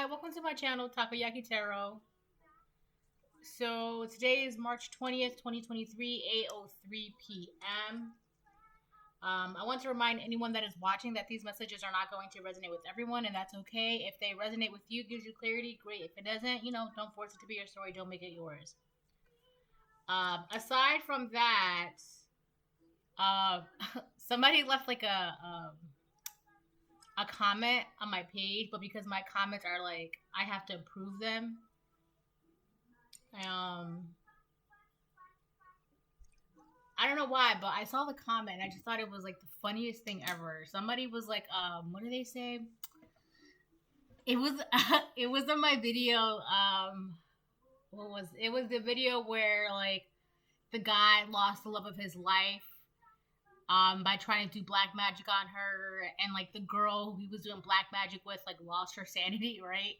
Hi, welcome to my channel, Takoyaki Tarot. So today is March 20th, 2023, 8:03 p.m. I want to remind anyone that is watching that these messages are not going to resonate with everyone, and that's okay. If they resonate with you, gives you clarity, great. If it doesn't, don't force it to be your story. Don't make it yours. Aside from that, uh, somebody left like a comment on my page, but because my comments are like, I have to approve them. I don't know why, but I saw the comment and I just thought it was like the funniest thing ever. Somebody was like, what do they say? It was it was in my video. It was the video where like the guy lost the love of his life by trying to do black magic on her, and like the girl who he was doing black magic with like lost her sanity, right?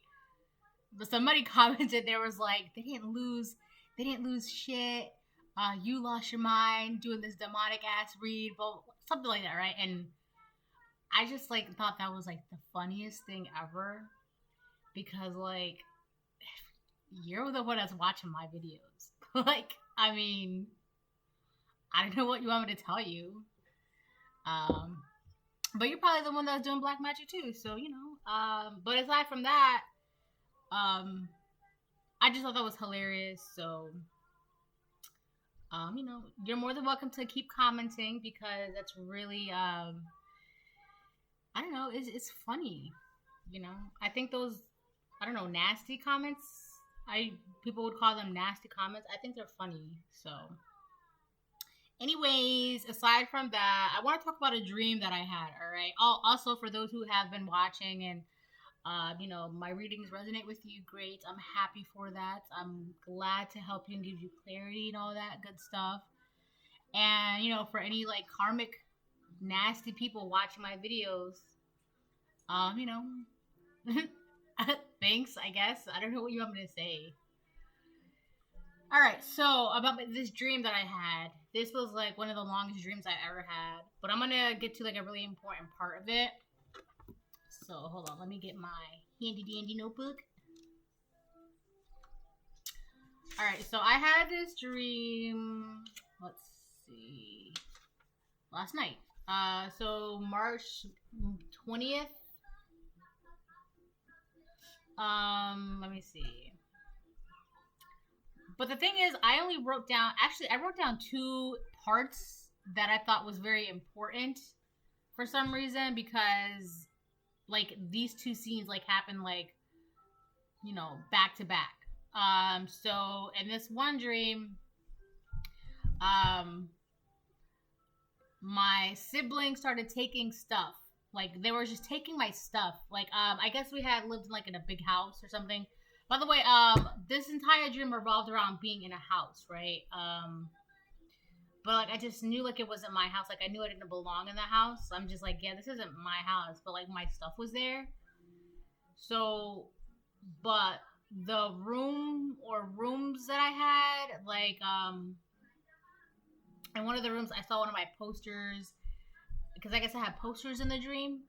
But somebody commented, there was like, they didn't lose shit. You lost your mind doing this demonic ass read, but something like that, right? And I just like thought that was like the funniest thing ever, because like you're the one that's watching my videos. Like, I mean, I don't know what you want me to tell you. But you're probably the one that's doing black magic too, so but aside from that, I just thought that was hilarious. So you're more than welcome to keep commenting, because that's really I don't know, it's funny. I think those, I don't know, nasty comments, people would call them nasty comments. I think they're funny. So anyways, aside from that, I want to talk about a dream that I had. All right. Also, for those who have been watching and my readings resonate with you, great. I'm happy for that. I'm glad to help you and give you clarity and all that good stuff. And for any like karmic nasty people watching my videos, thanks, I guess. I don't know what you want me to say. All right, so about this dream that I had. This was like one of the longest dreams I ever had, but I'm gonna get to like a really important part of it. So hold on, let me get my handy dandy notebook. All right, so I had this dream. Let's see, last night. So March 20th. Let me see. But the thing is, I wrote down two parts that I thought was very important for some reason, because like these two scenes like happen like back to back. So in this one dream, my siblings started taking stuff. Like they were just taking my stuff. Like I guess we had lived like in a big house or something. By the way, this entire dream revolved around being in a house, right? But like I just knew like it wasn't my house. Like I knew I didn't belong in the house. I'm just like, yeah, this isn't my house. But like my stuff was there. So, but the rooms that I had, like in one of the rooms I saw one of my posters, because I guess I had posters in the dream.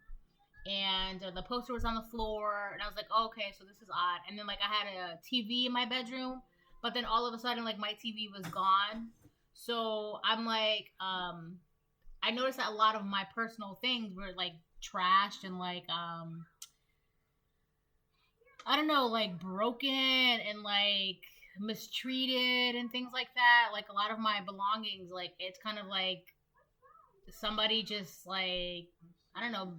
And the poster was on the floor, and I was like, oh, okay, so this is odd. And then like I had a TV in my bedroom, but then all of a sudden like my TV was gone. So I'm like, I noticed that a lot of my personal things were like trashed and like I don't know, like broken and like mistreated and things like that. Like a lot of my belongings, like it's kind of like somebody just like, I don't know,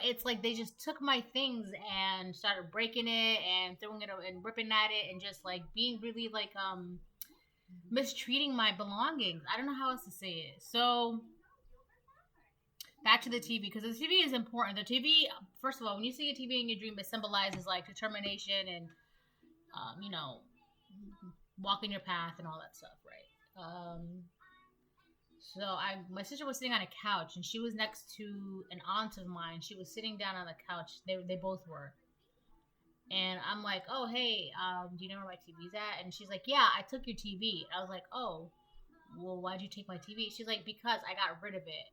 it's like they just took my things and started breaking it and throwing it and ripping at it and just like being really like mistreating my belongings. I don't know how else to say it. So back to the TV, because the TV is important. The TV, first of all, when you see a TV in your dream, it symbolizes like determination and walking your path and all that stuff, right? So my sister was sitting on a couch, and she was next to an aunt of mine. She was sitting down on the couch. They both were. And I'm like, oh, hey, do you know where my TV's at? And she's like, yeah, I took your TV. I was like, oh, well, why'd you take my TV? She's like, because I got rid of it.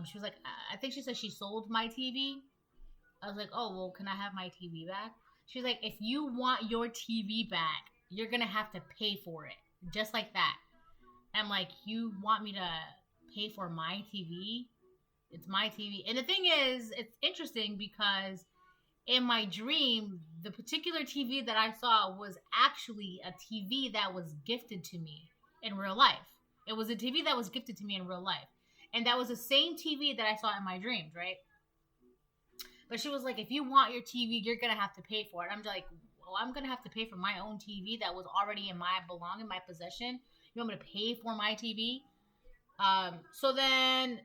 She was like, I think she said she sold my TV. I was like, oh, well, can I have my TV back? She's like, if you want your TV back, you're going to have to pay for it. Just like that. I'm like, you want me to pay for my TV? It's my TV. And the thing is, it's interesting because in my dream, the particular TV that I saw was actually a TV that was gifted to me in real life. It was a TV that was gifted to me in real life. And that was the same TV that I saw in my dreams, right? But she was like, if you want your TV, you're going to have to pay for it. I'm like, well, I'm going to have to pay for my own TV that was already in my possession. You want me to pay for my TV? So then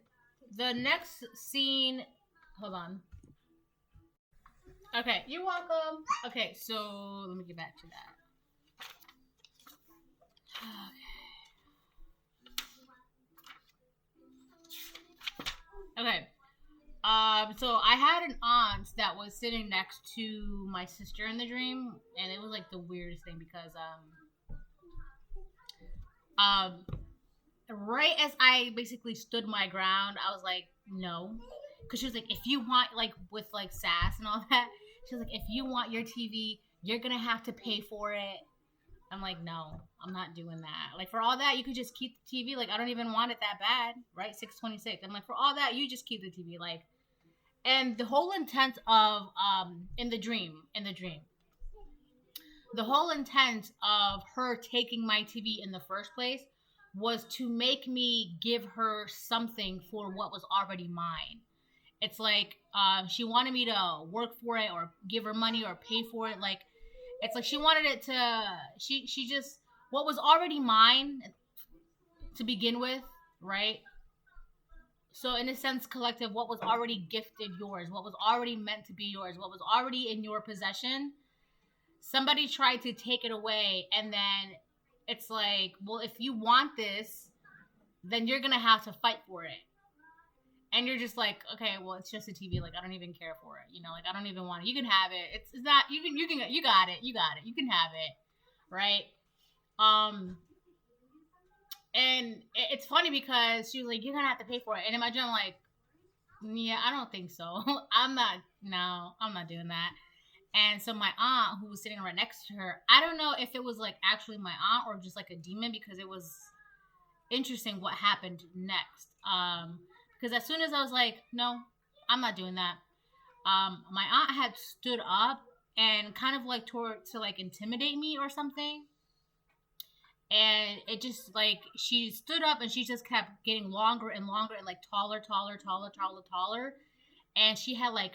the next scene, hold on. Okay, you're welcome. Okay, so let me get back to that. Okay. So I had an aunt that was sitting next to my sister in the dream, and it was like the weirdest thing because right as I basically stood my ground, I was like, no, because she was like, if you want, like, with like sass and all that, she was like, if you want your TV, you're gonna have to pay for it. I'm like, no, I'm not doing that. Like, for all that, you could just keep the TV. Like, I don't even want it that bad, right? 626. I'm like, for all that, you just keep the TV. Like, and the whole intent of in the dream, the whole intent of her taking my TV in the first place was to make me give her something for what was already mine. It's like she wanted me to work for it or give her money or pay for it. Like, it's like she wanted it to, she just, what was already mine to begin with, right? So in a sense, collective, what was already gifted yours, what was already meant to be yours, what was already in your possession, somebody tried to take it away. And then it's like, well, if you want this, then you're going to have to fight for it. And you're just like, okay, well, it's just a TV. Like, I don't even care for it. You know, like, I don't even want it. You can have it. It's not, you got it. You can have it. Right? And it's funny because she was like, you're going to have to pay for it. And in my dream, I'm like, yeah, I don't think so. I'm not doing that. And so my aunt, who was sitting right next to her, I don't know if it was like actually my aunt or just like a demon, because it was interesting what happened next. Because as soon as I was like, no, I'm not doing that, my aunt had stood up and kind of like to like intimidate me or something. And it just like, she stood up and she just kept getting longer and longer and like taller. And she had like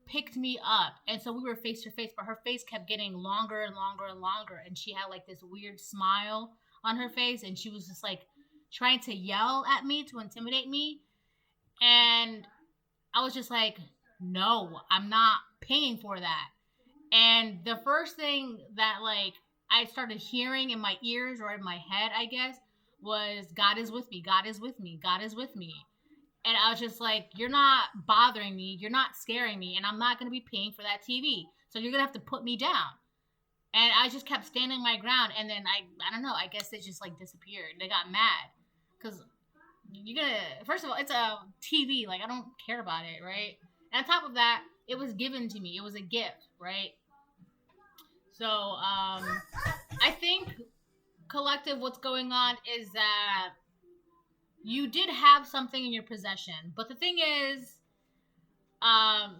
picked me up. And so we were face to face, but her face kept getting longer and longer. And she had like this weird smile on her face. And she was just like trying to yell at me to intimidate me. And I was just like, no, I'm not paying for that. And the first thing that like I started hearing in my ears or in my head, I guess, was God is with me. God is with me. God is with me. And I was just like, you're not bothering me. You're not scaring me. And I'm not going to be paying for that TV. So you're going to have to put me down. And I just kept standing my ground. And then I don't know, I guess they just like disappeared. They got mad. Because first of all, it's a TV. Like, I don't care about it, right? And on top of that, it was given to me. It was a gift, right? So, I think, collective, what's going on is that you did have something in your possession. But the thing is, I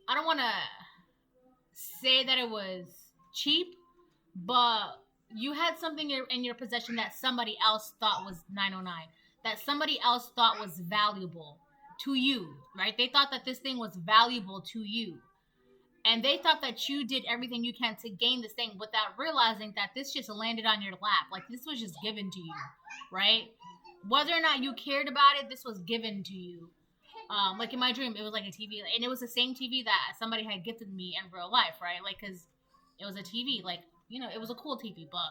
don't want to say that it was cheap, but you had something in your possession that somebody else thought was 909. That somebody else thought was valuable to you, right? They thought that this thing was valuable to you. And they thought that you did everything you can to gain this thing without realizing that this just landed on your lap. Like, this was just given to you, right? Whether or not you cared about it, this was given to you. Like in my dream, it was like a TV. And it was the same TV that somebody had gifted me in real life, right? Like, because it was a TV. Like, you know, it was a cool TV, but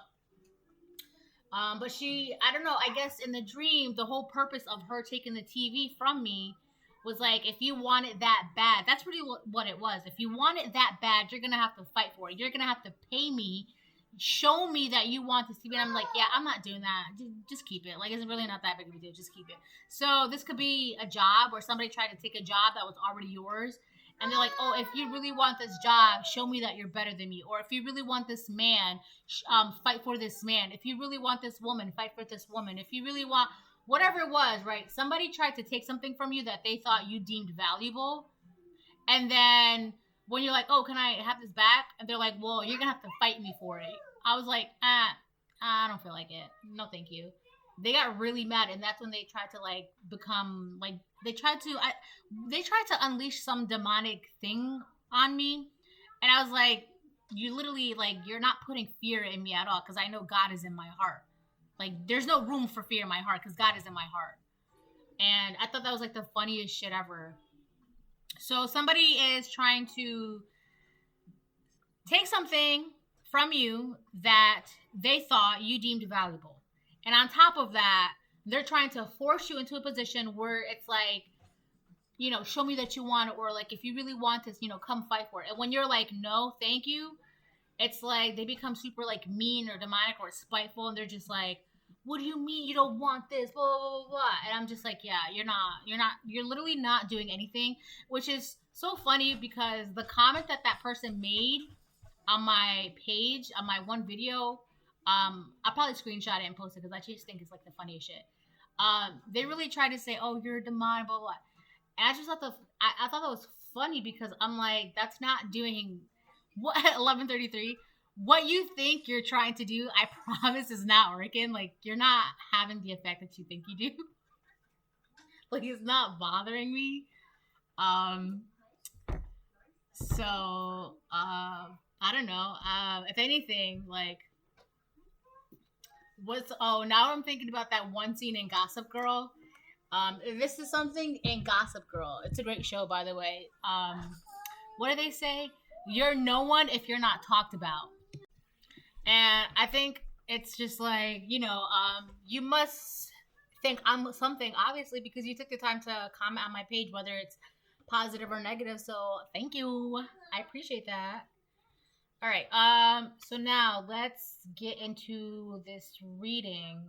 she, I don't know, I guess in the dream, the whole purpose of her taking the TV from me was like, if you want it that bad, that's really what it was. If you want it that bad, you're going to have to fight for it. You're going to have to pay me, show me that you want this TV. And I'm like, yeah, I'm not doing that. Just keep it. Like, it's really not that big of a deal. Just keep it. So this could be a job where somebody tried to take a job that was already yours. And they're like, oh, if you really want this job, show me that you're better than me. Or if you really want this man, fight for this man. If you really want this woman, fight for this woman. If you really want whatever it was, right? Somebody tried to take something from you that they thought you deemed valuable. And then when you're like, oh, can I have this back? And they're like, well, you're going to have to fight me for it. I was like, I don't feel like it. No, thank you. They got really mad, and that's when they tried to like become like they tried to unleash some demonic thing on me, and I was like, you literally like you're not putting fear in me at all, because I know God is in my heart. Like there's no room for fear in my heart because God is in my heart. And I thought that was like the funniest shit ever. So somebody is trying to take something from you that they thought you deemed valuable. And on top of that, they're trying to force you into a position where it's like, you know, show me that you want it, or like, if you really want this, you know, come fight for it. And when you're like, no, thank you, it's like they become super like mean or demonic or spiteful, and they're just like, what do you mean you don't want this? Blah, blah, blah, blah. And I'm just like, yeah, you're literally not doing anything, which is so funny because the comment that person made on my page, on my one video, I'll probably screenshot it and post it because I just think it's like the funniest shit. They really tried to say, oh, you're demonic, blah, blah. And I just thought I thought that was funny because I'm like, that's not doing what 11:33. What you think you're trying to do, I promise is not working. Like you're not having the effect that you think you do. Like it's not bothering me. So I don't know. If anything, like now I'm thinking about that one scene in Gossip Girl. This is something in Gossip Girl. It's a great show, by the way. What do they say? You're no one if you're not talked about. And I think it's just like, you know, you must think I'm something, obviously, because you took the time to comment on my page, whether it's positive or negative. So thank you. I appreciate that. All right. So now let's get into this reading.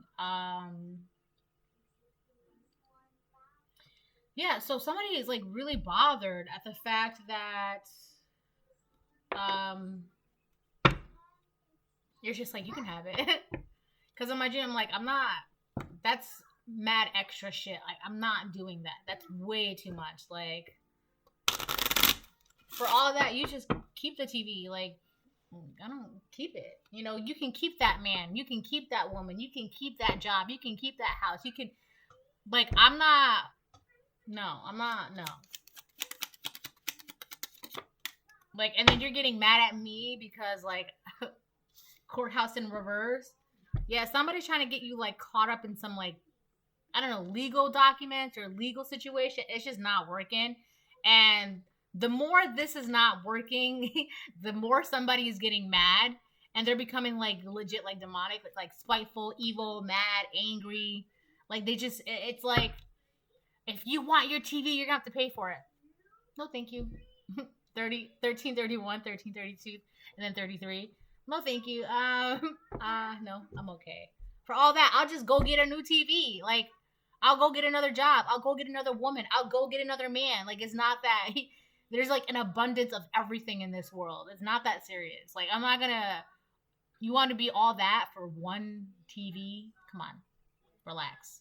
Yeah, so somebody is like really bothered at the fact that you're just like, you can have it. Because in my gym, I'm like, I'm not, that's mad extra shit. Like, I'm not doing that. That's way too much. Like, for all that, you just keep the TV. Like, I don't keep it. You know, you can keep that man. You can keep that woman. You can keep that job. You can keep that house. You can, like, I'm not, no. Like, and then you're getting mad at me because, like, courthouse in reverse. Yeah, somebody's trying to get you, like, caught up in some, like, I don't know, legal documents or legal situation. It's just not working. And the more this is not working, the more somebody is getting mad. And they're becoming, like, legit, like, demonic, like, spiteful, evil, mad, angry. Like, they just, it's like, if you want your TV, you're going to have to pay for it. No, thank you. 1331, 1332, and then 33. No, thank you. No, I'm okay. For all that, I'll just go get a new TV. Like, I'll go get another job. I'll go get another woman. I'll go get another man. Like, it's not that. There's, like, an abundance of everything in this world. It's not that serious. Like, I'm not gonna. You want to be all that for one TV? Come on. Relax.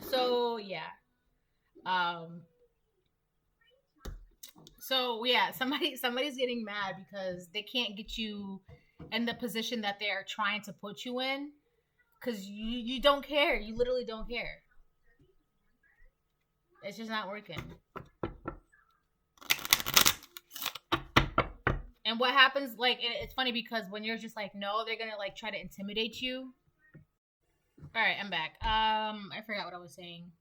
So, yeah. So yeah, somebody's getting mad because they can't get you in the position that they're trying to put you in, because you don't care. You literally don't care. It's just not working. And what happens, like, it's funny because when you're just like, no, they're gonna like try to intimidate you. All right, I'm back. I forgot what I was saying.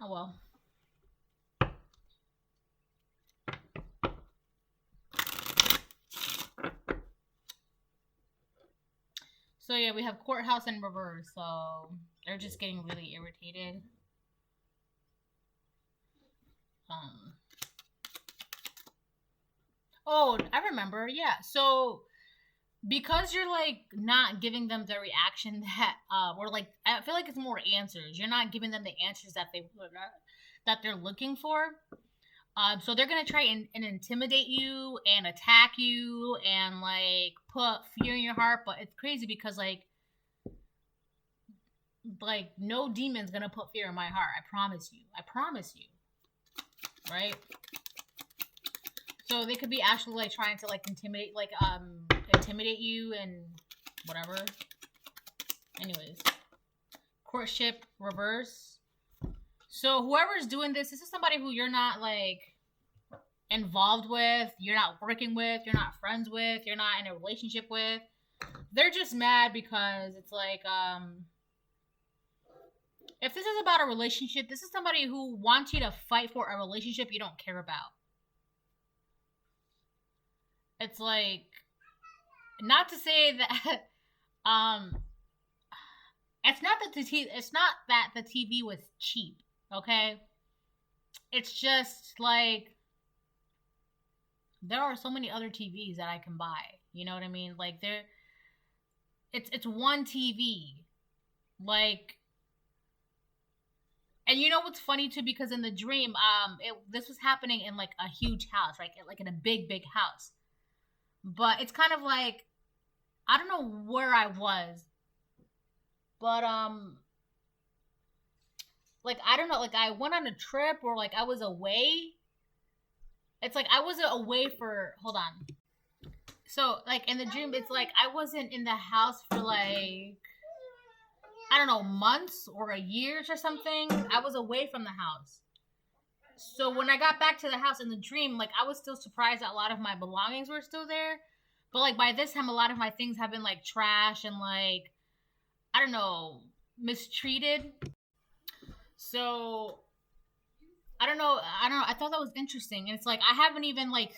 Oh well. So yeah, we have courthouse in reverse, so they're just getting really irritated. Oh, I remember, yeah. So because you're like not giving them the reaction that or like I feel like it's more answers. You're not giving them the answers that they're looking for. So they're gonna try and intimidate you and attack you and like put fear in your heart. But it's crazy because like no demon's gonna put fear in my heart. I promise you. I promise you. Right? So they could be actually like trying to like intimidate you and whatever. Anyways, courtship reverse. So whoever's doing this is somebody who you're not like involved with, you're not working with, you're not friends with, you're not in a relationship with. They're just mad because it's like if this is about a relationship, this is somebody who wants you to fight for a relationship you don't care about. It's like, not to say that it's not that the TV was cheap, okay? It's just like there are so many other TVs that I can buy. You know what I mean? Like it's one TV. Like, and you know what's funny too? Because in the dream, this was happening in like a huge house, right? Like in a big house. But it's kind of like, I don't know where I was, but like I don't know, like I went on a trip or like I was away. It's like I wasn't away for, hold on. So like in the dream, it's like I wasn't in the house for like, I don't know, months or a year or something. I was away from the house. So when I got back to the house in the dream, like I was still surprised that a lot of my belongings were still there. But like by this time, a lot of my things have been like trash and like, I don't know, mistreated. So I don't know. I thought that was interesting. And it's like, I haven't even like,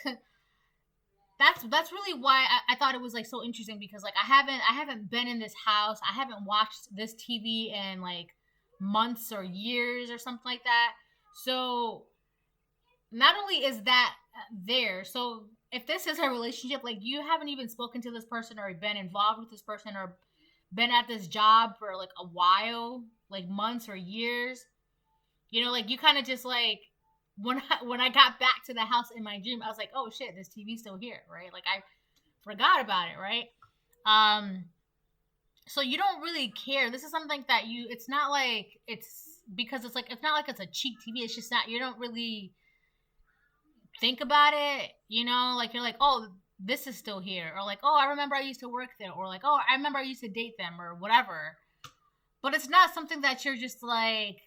that's really why I thought it was like so interesting, because like I haven't been in this house. I haven't watched this TV in like months or years or something like that. So not only is that there, so if this is a relationship, like you haven't even spoken to this person or been involved with this person or been at this job for like a while, like months or years, you know, like you kind of just like, when I got back to the house in my dream, I was like, oh shit, this TV's still here, right? Like I forgot about it, right? So you don't really care. This is something that it's not like it's, because it's like, it's not like it's a cheap TV. It's just not, you don't really think about it, you know? Like you're like, oh, this is still here. Or like, oh, I remember I used to work there. Or like, oh, I remember I used to date them or whatever. But it's not something that you're just like,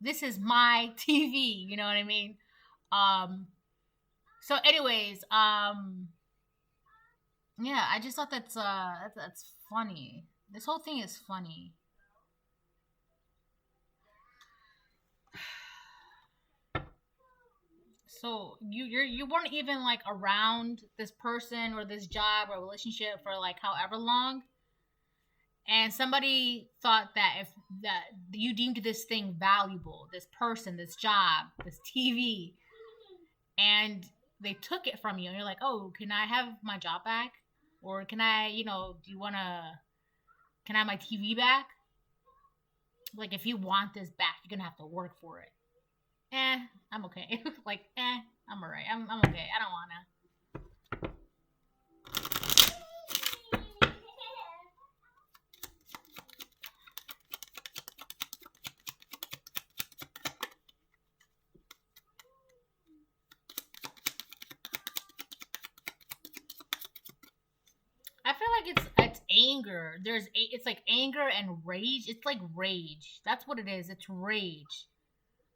this is my TV, you know what I mean? So anyways, yeah, I just thought that's funny. This whole thing is funny. So you weren't even like around this person or this job or relationship for like however long, and somebody thought that that you deemed this thing valuable, this person, this job, this TV, and they took it from you, and you're like, oh, can I have my job back? Or can I, can I have my TV back? Like, if you want this back, you're gonna have to work for it. I'm okay. Like, I'm alright. I'm okay. I don't wanna. I feel like it's anger. It's like anger and rage. It's like rage. That's what it is. It's rage.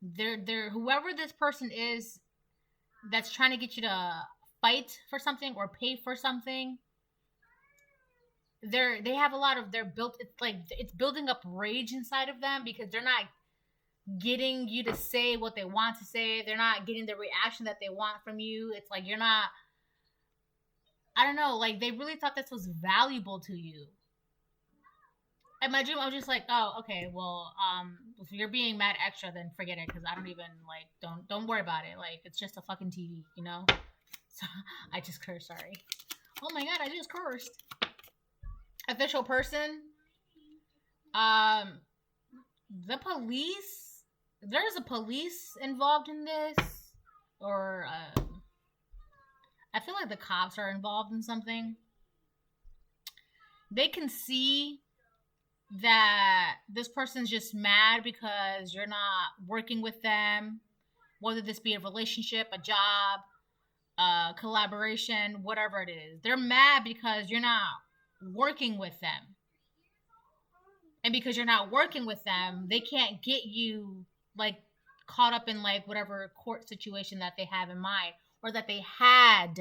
They're whoever this person is that's trying to get you to fight for something or pay for something. They have a lot of it's building up rage inside of them because they're not getting you to say what they want to say. They're not getting the reaction that they want from you. It's like you're not, I don't know, like they really thought this was valuable to you. In my dream, I was just like, oh, okay, well, if you're being mad extra, then forget it, because I don't even, like, don't worry about it. Like, it's just a fucking TV, you know? So, I just cursed, sorry. Oh my god, I just cursed. official person. Um, the police. There's a police involved in this, or I feel like the cops are involved in something. They can see that this person's just mad because you're not working with them, whether this be a relationship, a job, collaboration, whatever it is. They're mad because you're not working with them. And because you're not working with them, they can't get you like caught up in like whatever court situation that they have in mind or that they had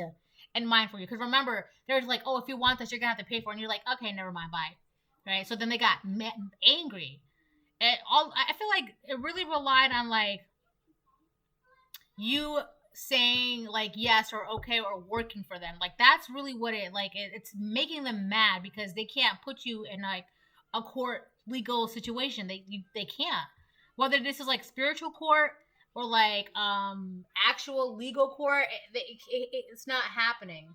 in mind for you. Because remember, they're like, oh, if you want this, you're gonna have to pay for it. And you're like, okay, never mind, bye. Right? So then they got angry. I feel like it really relied on like you saying like yes or okay or working for them. Like that's really what it's making them mad because they can't put you in like a court legal situation. They can't. Whether this is like spiritual court or like actual legal court, it's not happening.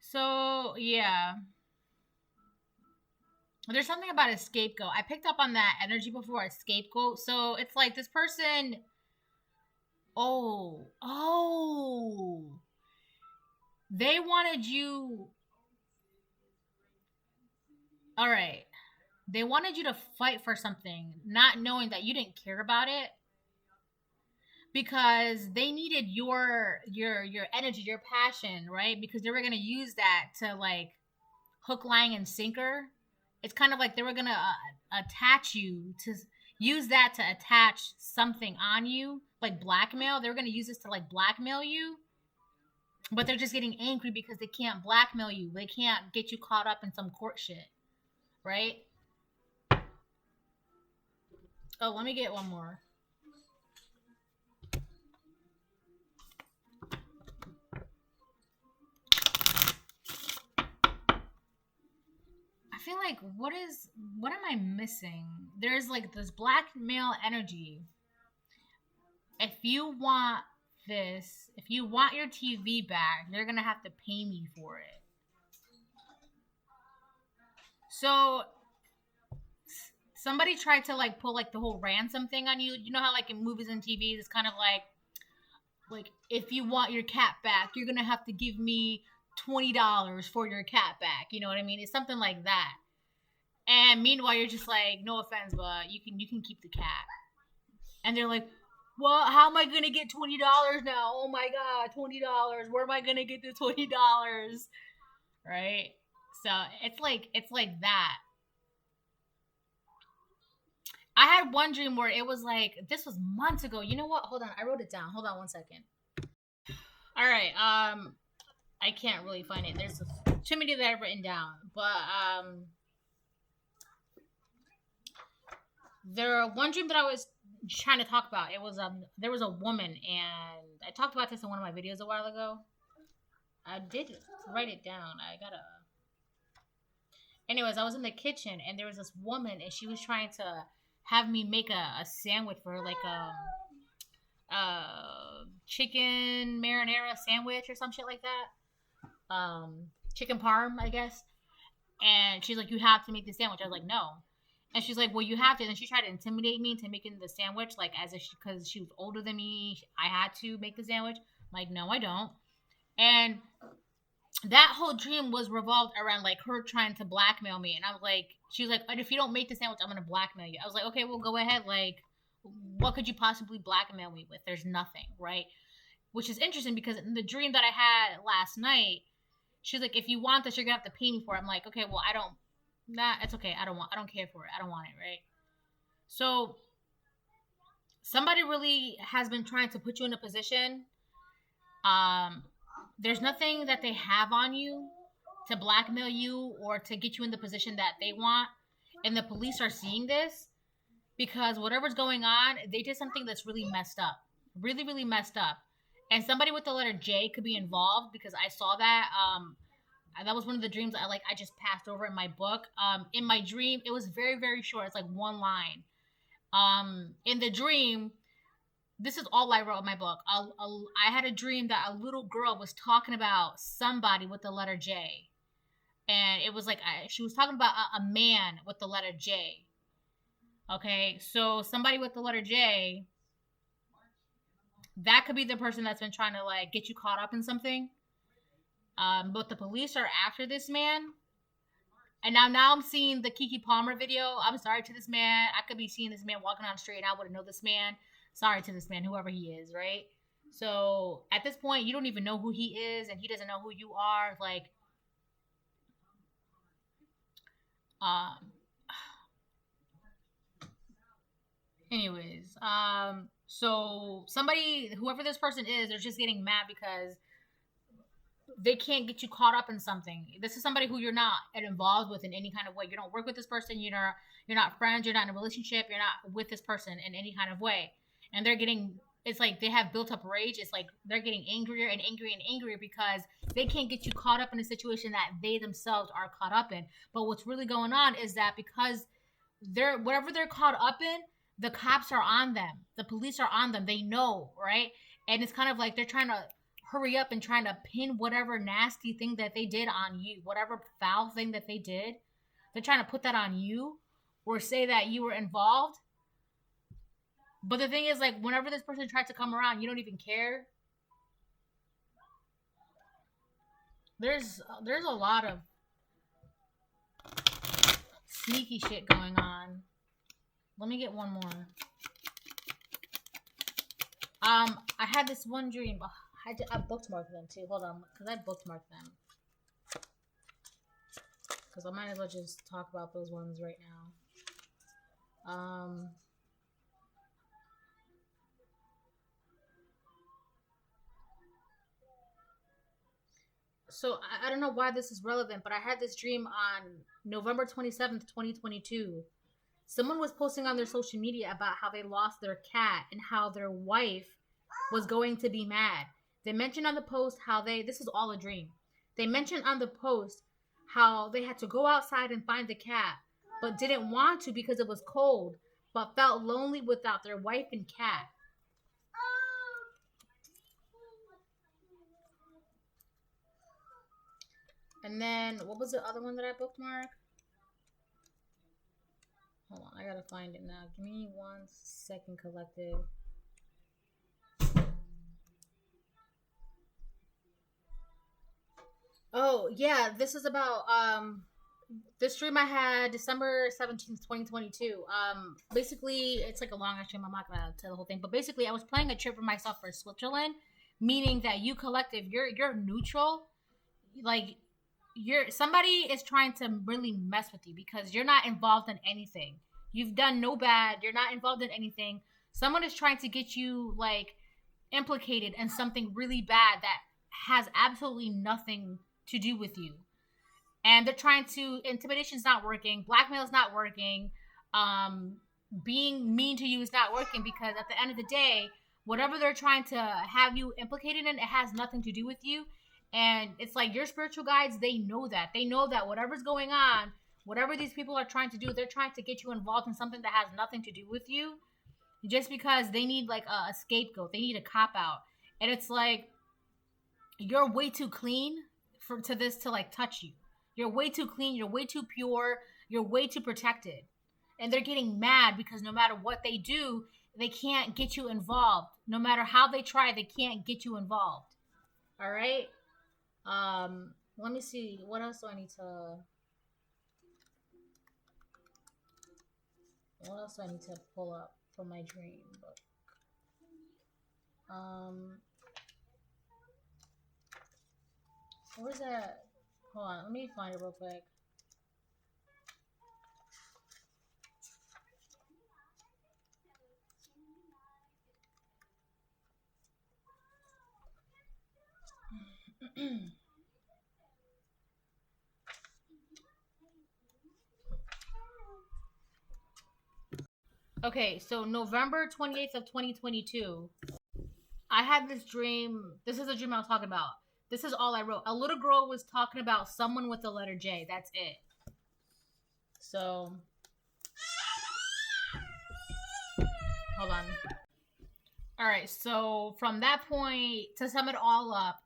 So yeah, there's something about a scapegoat. I picked up on that energy before, a scapegoat. So it's like this person. Oh, they wanted you. All right, they wanted you to fight for something, not knowing that you didn't care about it, because they needed your energy, your passion, right? Because they were gonna use that to like hook, line, and sinker. It's kind of like they were gonna attach you to use that to attach something on you, like blackmail. They were gonna use this to like blackmail you, but they're just getting angry because they can't blackmail you. They can't get you caught up in some court shit, right? Oh, let me get one more. I feel like what am I missing? There's like this black male energy. If you want this, if you want your TV back, you're gonna have to pay me for it. So somebody tried to like pull like the whole ransom thing on you. You know how like in movies and TVs, it's kind of like if you want your cat back, you're gonna have to give me $20 for your cat back. You know what I mean? It's something like that. And meanwhile, you're just like, no offense, but you can keep the cat. And they're like, well, how am I gonna get $20 now? Oh my god, $20. Where am I gonna get the $20? Right? So it's like that. I had one dream where it was like this was months ago. You know what? Hold on, I wrote it down. Hold on one second. All right. I can't really find it. There's too many that I've written down, but there one dream that I was trying to talk about. It was there was a woman, and I talked about this in one of my videos a while ago. I did write it down. I gotta. Anyways, I was in the kitchen, and there was this woman, and she was trying to have me make a sandwich for her, like chicken marinara sandwich or some shit like that. Chicken parm, I guess. And she's like, you have to make the sandwich. I was like, no. And she's like, well, you have to. And then she tried to intimidate me into making the sandwich, like as if because she was older than me, I had to make the sandwich. I'm like, no, I don't. And that whole dream was revolved around like her trying to blackmail me. And I was like, she was like, if you don't make the sandwich, I'm gonna blackmail you. I was like, okay, well, go ahead. Like, what could you possibly blackmail me with? There's nothing, right? Which is interesting because in the dream that I had last night, she's like, if you want this, you're gonna have to pay me for it. I'm like, okay, well, I don't. Nah, it's okay. I don't care for it. I don't want it, right? So somebody really has been trying to put you in a position. There's nothing that they have on you to blackmail you or to get you in the position that they want. And the police are seeing this because whatever's going on, they did something that's really messed up. Really, really messed up. And somebody with the letter J could be involved because I saw that. That was one of the dreams I just passed over in my book. In my dream, it was very, very short. It's like one line. In the dream, this is all I wrote in my book. I had a dream that a little girl was talking about somebody with the letter J. And it was like, she was talking about a man with the letter J. Okay, so somebody with the letter J, that could be the person that's been trying to like get you caught up in something. But the police are after this man. And now I'm seeing the Keke Palmer video. I'm sorry to this man. I could be seeing this man walking on the street and I wouldn't know this man. Sorry to this man, whoever he is, right? So at this point, you don't even know who he is and he doesn't know who you are. Like, anyways, so somebody, whoever this person is, they're just getting mad because they can't get you caught up in something. This is somebody who you're not involved with in any kind of way. You don't work with this person. You're not friends. You're not in a relationship. You're not with this person in any kind of way. And they're getting, it's like they have built up rage. It's like they're getting angrier and angrier and angrier because they can't get you caught up in a situation that they themselves are caught up in. But what's really going on is that because whatever they're caught up in, the cops are on them. The police are on them. They know, right? And it's kind of like they're trying to hurry up and trying to pin whatever nasty thing that they did on you, whatever foul thing that they did. They're trying to put that on you or say that you were involved. But the thing is, like, whenever this person tries to come around, you don't even care. There's a lot of sneaky shit going on. Let me get one more. I had this one dream. I bookmarked them too. Hold on, because I bookmarked them. Because I might as well just talk about those ones right now. So I don't know why this is relevant, but I had this dream on November 27th, 2022. Someone was posting on their social media about how they lost their cat and how their wife was going to be mad. They mentioned on the post how this is all a dream. They mentioned on the post how they had to go outside and find the cat, but didn't want to because it was cold, but felt lonely without their wife and cat. And then, what was the other one that I bookmarked? Hold on, I gotta find it now. Give me 1 second, collective. Oh, yeah, this is about, this dream I had December 17th, 2022. Basically, it's like a long stream. I'm not gonna tell the whole thing, but basically, I was planning a trip for myself for Switzerland, meaning that you collective, you're neutral. Like, somebody is trying to really mess with you because you're not involved in anything. You've done no bad. You're not involved in anything. Someone is trying to get you, like, implicated in something really bad that has absolutely nothing to do with you. And they're trying to, intimidation's not working, blackmail's not working, being mean to you is not working, because at the end of the day, whatever they're trying to have you implicated in, it has nothing to do with you. And it's like your spiritual guides, they know that. They know that whatever's going on, whatever these people are trying to do, they're trying to get you involved in something that has nothing to do with you, just because they need like a scapegoat. They need a cop out. And it's like, you're way too clean to like touch you. You're way too clean. You're way too pure. You're way too protected. And they're getting mad because no matter what they do, they can't get you involved. No matter how they try, they can't get you involved. All right. Let me see. What else do I need to? What else do I need to pull up from my dream book? Where's that? Hold on. Let me find it real quick. Okay, so November 28th of 2022, I had this dream. This is a dream I was talking about. This is all I wrote. A little girl was talking about someone with the letter J. That's it. So, Hold on. All right, so from that point, to sum it all up,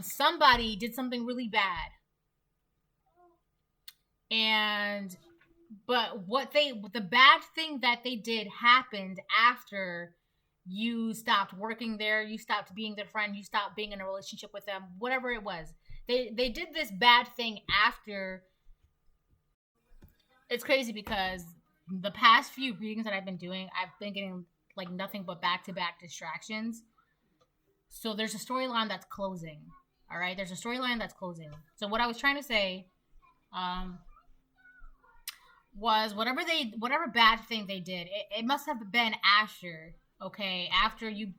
somebody did something really bad, and the bad thing that they did happened after you stopped working there, you stopped being their friend, you stopped being in a relationship with them, whatever it was. They did this bad thing after. It's crazy because the past few readings that I've been doing, I've been getting like nothing but back to back distractions. So there's a storyline that's closing. All right, there's a storyline that's closing. So what I was trying to say, um, was whatever bad thing they did, it must have been after, okay, after you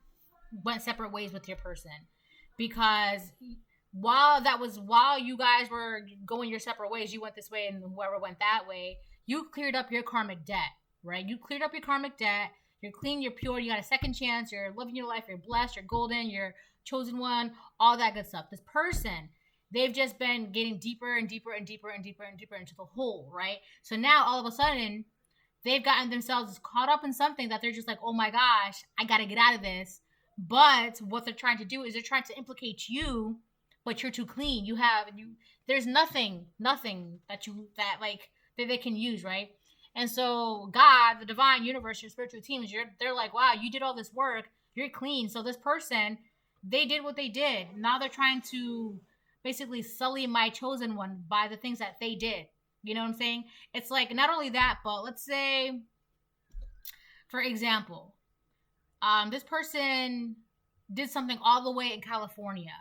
went separate ways with your person, because while you guys were going your separate ways, you went this way and whoever went that way, you cleared up your karmic debt, right? You cleared up your karmic debt. You're clean, you're pure, you got a second chance, you're living your life, you're blessed, you're golden, you're chosen one, all that good stuff. This person, they've just been getting deeper and deeper and deeper and deeper and deeper into the hole, right? So now all of a sudden, they've gotten themselves caught up in something that they're just like, oh my gosh, I gotta get out of this. But what they're trying to do is they're trying to implicate you, but you're too clean. There's nothing that they can use, right? And so God, the divine universe, your spiritual teams, they're like, wow, you did all this work, you're clean. So this person, they did what they did. Now they're trying to basically sully my chosen one by the things that they did. You know what I'm saying? It's like, not only that, but let's say, for example, this person did something all the way in California.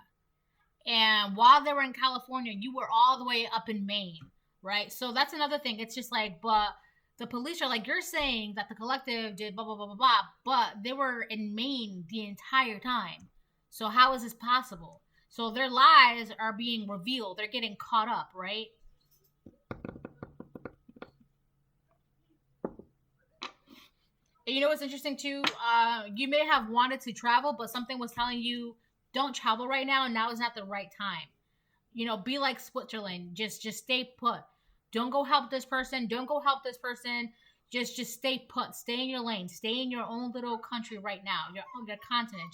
And while they were in California, you were all the way up in Maine, right? So that's another thing. It's just like, but the police are like, you're saying that the collective did blah, blah, blah, blah, blah, but they were in Maine the entire time. So how is this possible? So their lies are being revealed. They're getting caught up, right? And you know what's interesting too? You may have wanted to travel, but something was telling you, don't travel right now, and now is not the right time. You know, be like Switzerland. Just stay put. Don't go help this person. Don't go help this person. Just stay put. Stay in your lane. Stay in your own little country right now. Your continent.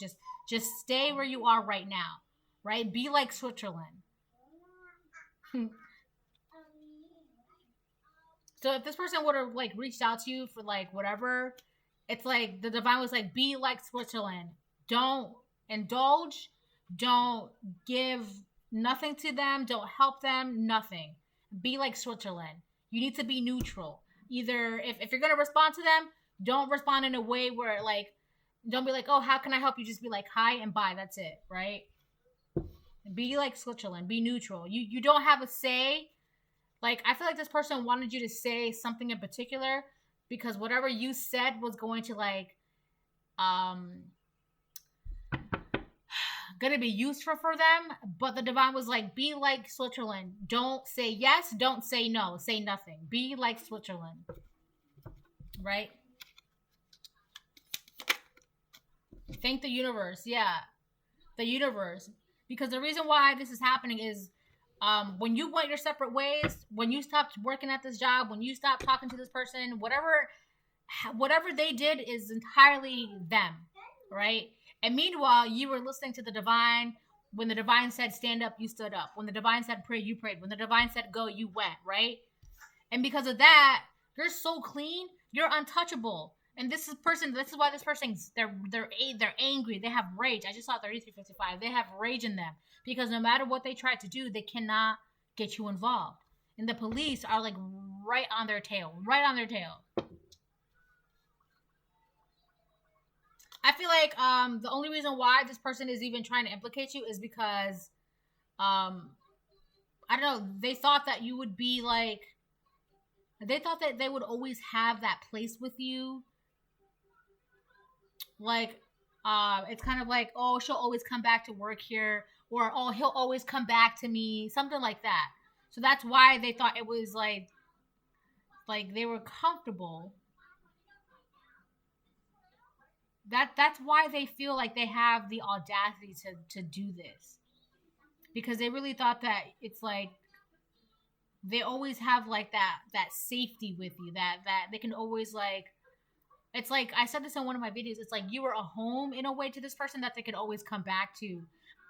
Just stay where you are right now. Right? Be like Switzerland. So if this person would have like reached out to you for like whatever, it's like the divine was like, be like Switzerland. Don't indulge. Don't give nothing to them. Don't help them. Nothing. Be like Switzerland. You need to be neutral. Either if you're gonna respond to them, don't respond in a way where like, don't be like, oh, how can I help you? Just be like, hi and bye. That's it, right? Be like Switzerland. Be neutral. You don't have a say. Like, I feel like this person wanted you to say something in particular because whatever you said was going to like gonna be useful for them, but the divine was like, be like Switzerland. Don't say yes, don't say no, say nothing. Be like Switzerland. Right? Thank the universe. Yeah. The universe. Because the reason why this is happening is when you went your separate ways, when you stopped working at this job, when you stopped talking to this person, whatever they did is entirely them, right? And meanwhile, you were listening to the divine. When the divine said stand up, you stood up. When the divine said pray, you prayed. When the divine said go, you went, right? And because of that, you're so clean, you're untouchable. And this is why this person's they're angry. They have rage. I just saw 3355. They have rage in them because no matter what they try to do, they cannot get you involved. And the police are like right on their tail. I feel like the only reason why this person is even trying to implicate you is because I don't know, they thought that you would be like, they thought that they would always have that place with you. Like it's kind of like, oh, she'll always come back to work here, or oh, he'll always come back to me, something like that. So that's why they thought it was like they were comfortable. That's why they feel like they have the audacity to do this, because they really thought that it's like they always have like that safety with you, that they can always like It's like I said this in one of my videos. It's like you were a home in a way to this person that they could always come back to,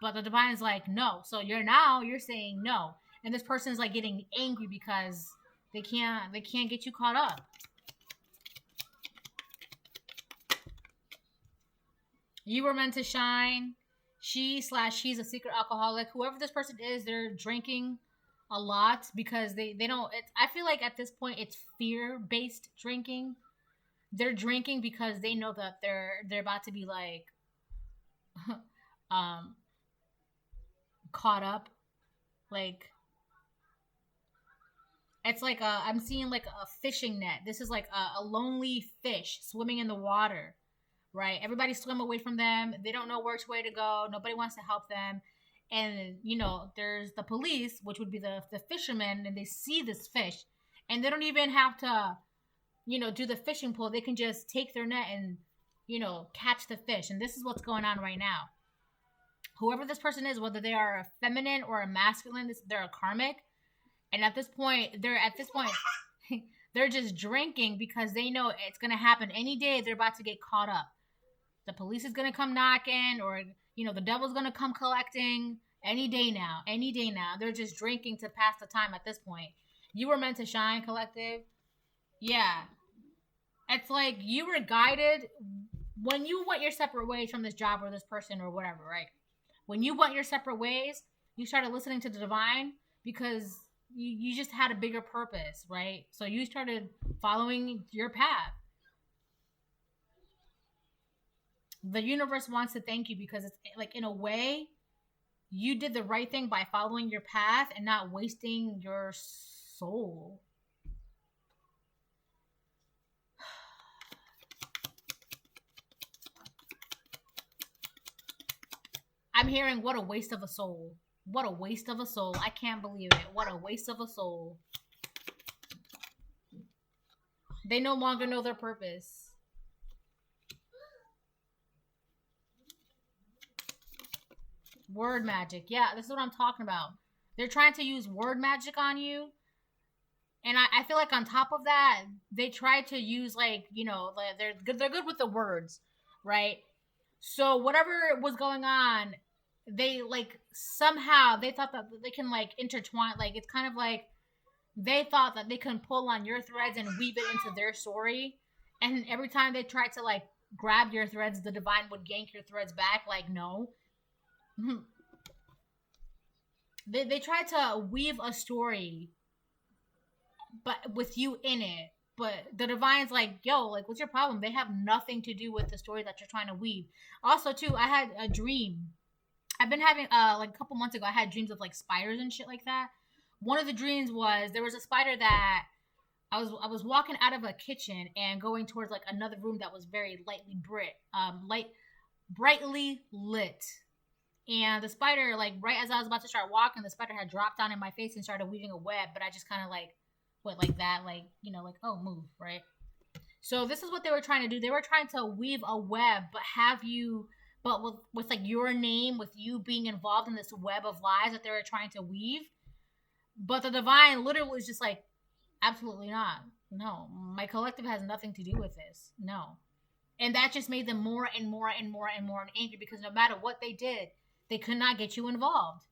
but the divine is like no. So you're saying no, and this person is like getting angry because they can't get you caught up. You were meant to shine. She's a secret alcoholic. Whoever this person is, they're drinking a lot because they don't. I feel like at this point it's fear based drinking. They're drinking because they know that they're about to be like um caught up. Like it's like I'm seeing like a fishing net. This is like a lonely fish swimming in the water, right? Everybody swim away from them. They don't know which way to go. Nobody wants to help them. And there's the police, which would be the fishermen, and they see this fish, and they don't even have to do the fishing pole. They can just take their net and catch the fish. And this is what's going on right now. Whoever this person is, whether they are a feminine or a masculine, they're a karmic. And at this point, they're just drinking because they know it's going to happen any day. They're about to get caught up. The police is going to come knocking, or the devil's going to come collecting any day now. They're just drinking to pass the time at this point. You were meant to shine, collective. Yeah. It's like you were guided when you went your separate ways from this job or this person or whatever, right? When you went your separate ways, you started listening to the divine because you just had a bigger purpose, right? So you started following your path. The universe wants to thank you because it's like, in a way, you did the right thing by following your path and not wasting your soul. I'm hearing, what a waste of a soul. What a waste of a soul. I can't believe it. What a waste of a soul. They no longer know their purpose. Word magic. Yeah, this is what I'm talking about. They're trying to use word magic on you. And I feel like on top of that, they try to use they're good with the words, right? So whatever was going on, they somehow they thought that they can intertwine. It's kind of like they thought that they can pull on your threads and weave it into their story. And every time they tried to grab your threads, the divine would yank your threads back. No. They tried to weave a story, but with you in it. But the divine's like, yo, what's your problem? They have nothing to do with the story that you're trying to weave. Also, too, I had a dream. I've been having, a couple months ago, I had dreams of, spiders and shit like that. One of the dreams was, there was a spider that, I was walking out of a kitchen and going towards, another room that was very brightly lit. And the spider, right as I was about to start walking, the spider had dropped down in my face and started weaving a web, but I just kind of, went like that, oh, move, right? So this is what they were trying to do. They were trying to weave a web, but with your name, with you being involved in this web of lies that they were trying to weave. But the divine literally was just absolutely not. No, my collective has nothing to do with this. No. And that just made them more and more and more and more angry because no matter what they did, they could not get you involved.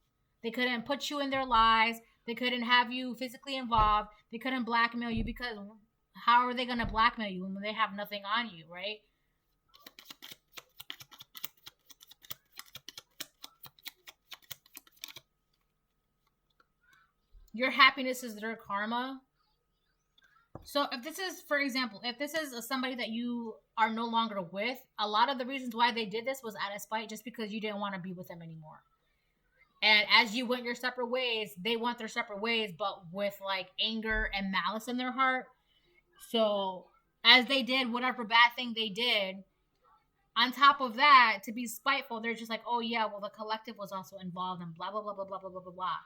They couldn't put you in their lies. They couldn't have you physically involved. They couldn't blackmail you because how are they going to blackmail you when they have nothing on you, right? Your happiness is their karma. So if this is, for example, if this is somebody that you are no longer with, a lot of the reasons why they did this was out of spite, just because you didn't want to be with them anymore. And as you went your separate ways, they went their separate ways, but with anger and malice in their heart. So as they did whatever bad thing they did, on top of that, to be spiteful, they're just oh yeah, well, the collective was also involved and blah, blah, blah, blah, blah, blah, blah, blah, blah.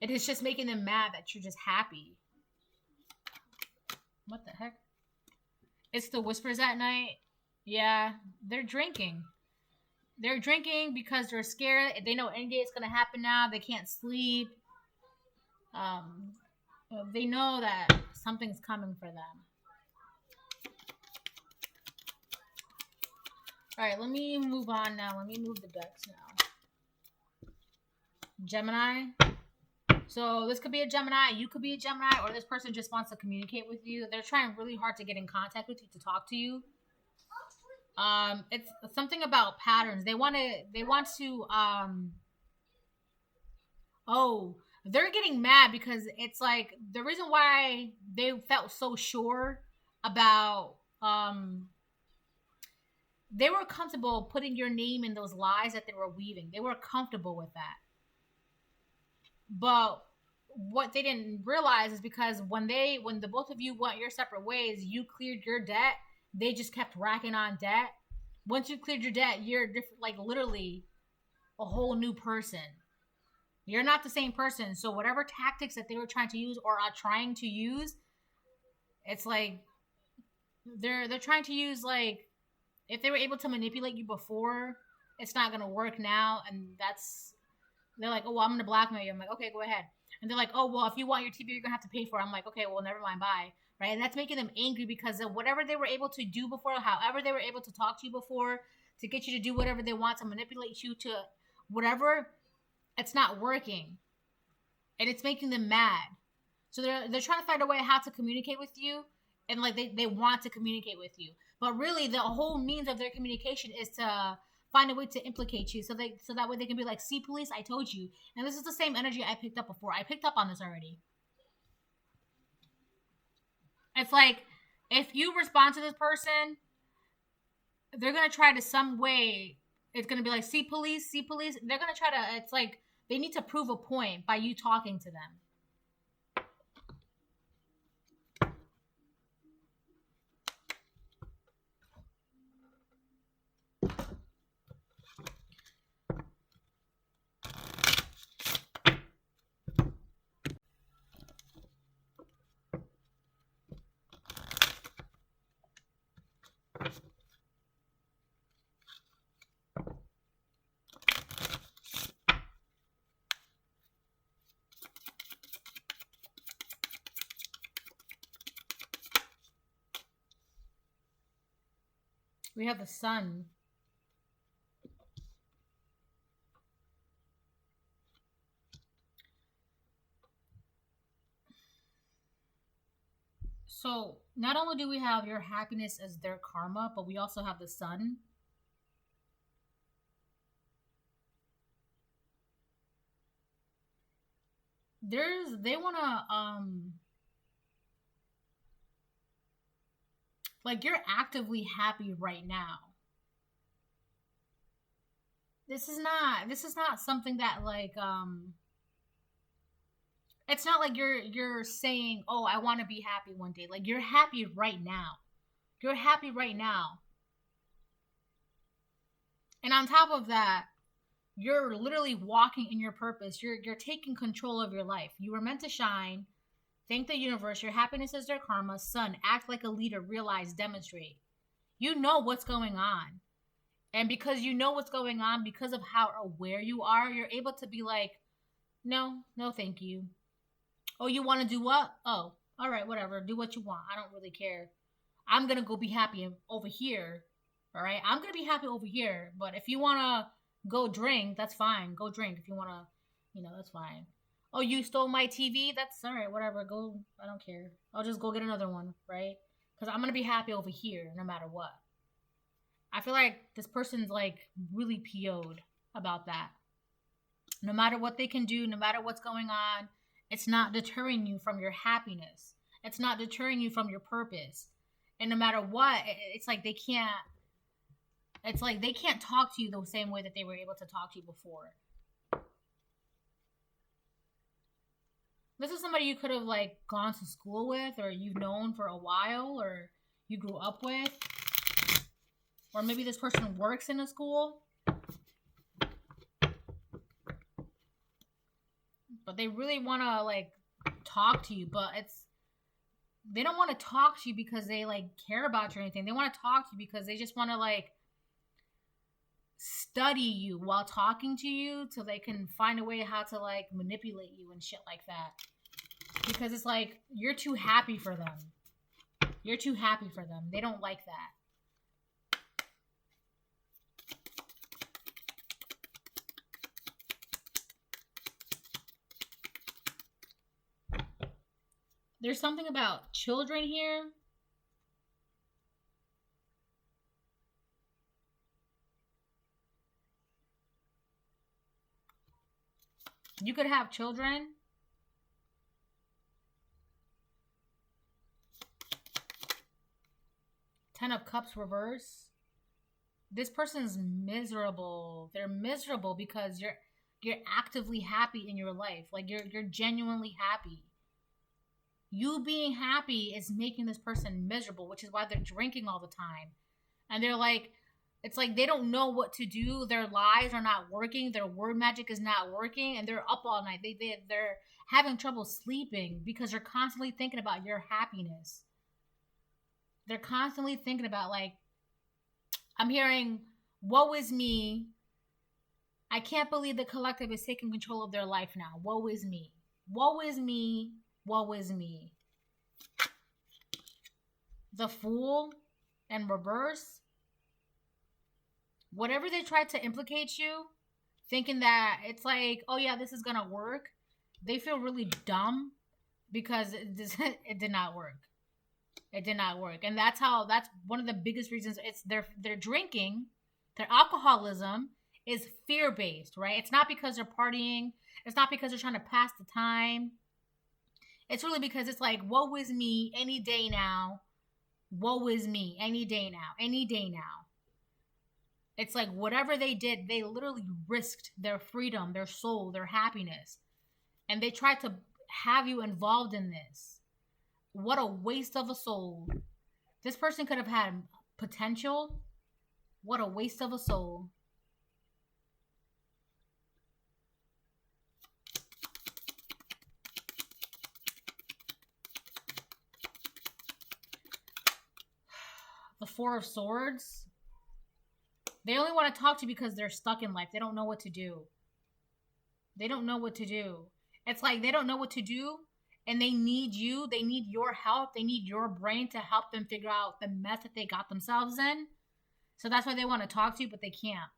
It is just making them mad that you're just happy. What the heck? It's the whispers at night. Yeah, they're drinking. They're drinking because they're scared. They know any day it's going to happen now. They can't sleep. They know that something's coming for them. All right, let me move on now. Let me move the decks now. Gemini. So this could be a Gemini, you could be a Gemini, or this person just wants to communicate with you. They're trying really hard to get in contact with you, to talk to you. It's something about patterns. They want to oh, they're getting mad because it's like the reason why they felt so sure about they were comfortable putting your name in those lies that they were weaving. They were comfortable with that. But what they didn't realize is because when the both of you went your separate ways, you cleared your debt, they just kept racking on debt. Once you cleared your debt, you're different, like literally a whole new person. You're not the same person. So whatever tactics that they were trying to use or are trying to use, it's like they're trying to use, like, if they were able to manipulate you before, it's not gonna work now. And they're like, oh, well, I'm gonna blackmail you. I'm like, okay, go ahead. And they're like, oh, well, if you want your TV, you're gonna have to pay for it. I'm like, okay, well, never mind, bye. Right? And that's making them angry because of whatever they were able to do before, however they were able to talk to you before, to get you to do whatever they want, to manipulate you to whatever, it's not working. And it's making them mad. So they're trying to find a way how to communicate with you, and like they want to communicate with you. But really the whole means of their communication is to find a way to implicate you so that way they can be like, see, police, I told you. And this is the same energy I picked up before. I picked up on this already. It's like, if you respond to this person, they're going to try to some way, it's going to be like, see, police. They're going to try to, it's like, they need to prove a point by you talking to them. We have the sun. So not only do we have your happiness as their karma, but we also have the sun. They wanna like, you're actively happy right now. This is not something that like it's not like you're saying, oh, I want to be happy one day. Like, you're happy right now. You're happy right now. And on top of that, you're literally walking in your purpose. You're taking control of your life. You were meant to shine. Thank the universe. Your happiness is their karma. Sun, act like a leader. Realize, demonstrate. You know what's going on. And because you know what's going on, because of how aware you are, you're able to be like, no, thank you. Oh, you want to do what? Oh, all right, whatever. Do what you want. I don't really care. I'm going to go be happy over here. All right? I'm going to be happy over here. But if you want to go drink, that's fine. Go drink. If you want to, that's fine. Oh, you stole my TV? That's all right. Whatever. Go. I don't care. I'll just go get another one, right? Because I'm going to be happy over here no matter what. I feel like this person's like really PO'd about that. No matter what they can do, no matter what's going on, it's not deterring you from your happiness. It's not deterring you from your purpose. And no matter what, it's like they can't talk to you the same way that they were able to talk to you before. This is somebody you could have like gone to school with, or you've known for a while, or you grew up with. Or maybe this person works in a school. But they really want to like talk to you, but they don't want to talk to you because they like care about you or anything. They want to talk to you because they just want to like study you while talking to you, so they can find a way how to like manipulate you and shit like that. Because it's like, you're too happy for them. You're too happy for them. They don't like that. There's something about children here. You could have children. Ten of Cups reverse. This person's miserable. They're miserable because you're actively happy in your life. Like you're genuinely happy. You being happy is making this person miserable, which is why they're drinking all the time. And they're like, it's like they don't know what to do. Their lies are not working. Their word magic is not working, and they're up all night. They're having trouble sleeping because they're constantly thinking about your happiness. They're constantly thinking about, like, I'm hearing, woe is me. I can't believe the collective is taking control of their life now. Woe is me. Woe is me. Woe is me. The Fool and reverse. Whatever they tried to implicate you, thinking that it's like, oh yeah, this is gonna work, they feel really dumb because it did not work. It did not work. And that's one of the biggest reasons. It's their drinking, their alcoholism is fear-based, right? It's not because they're partying. It's not because they're trying to pass the time. It's really because it's like, woe is me any day now. Woe is me any day now. Any day now. It's like whatever they did, they literally risked their freedom, their soul, their happiness. And they tried to have you involved in this. What a waste of a soul. This person could have had potential. What a waste of a soul. The Four of Swords. They only want to talk to you because they're stuck in life. They don't know what to do. They don't know what to do. It's like they don't know what to do, and they need you. They need your help. They need your brain to help them figure out the mess that they got themselves in. So that's why they want to talk to you, but they can't.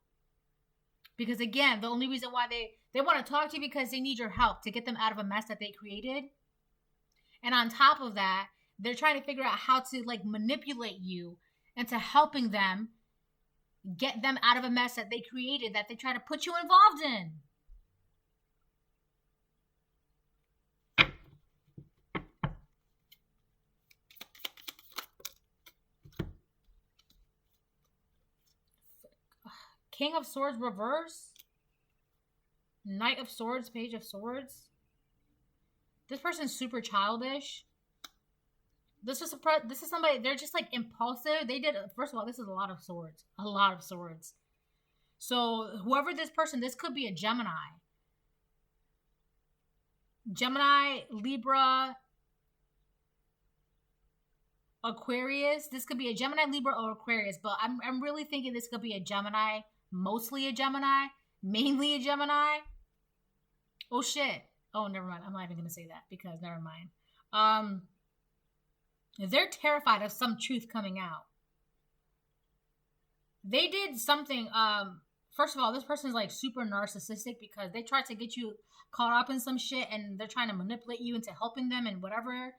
Because again, the only reason why they want to talk to you because they need your help to get them out of a mess that they created. And on top of that, they're trying to figure out how to like manipulate you into helping them get them out of a mess that they created, that they try to put you involved in. King of Swords reverse. Knight of Swords, Page of Swords. This person's super childish. This is somebody, they're just like impulsive. First of all, this is a lot of swords. A lot of swords. So whoever this person, this could be a Gemini. Gemini, Libra, Aquarius. This could be a Gemini, Libra, or Aquarius. But I'm really thinking this could be a Gemini. Mostly a Gemini. Mainly a Gemini. Oh shit. Oh, never mind. I'm not even going to say that because never mind. They're terrified of some truth coming out. They did something. First of all, this person is like super narcissistic because they try to get you caught up in some shit and they're trying to manipulate you into helping them and whatever.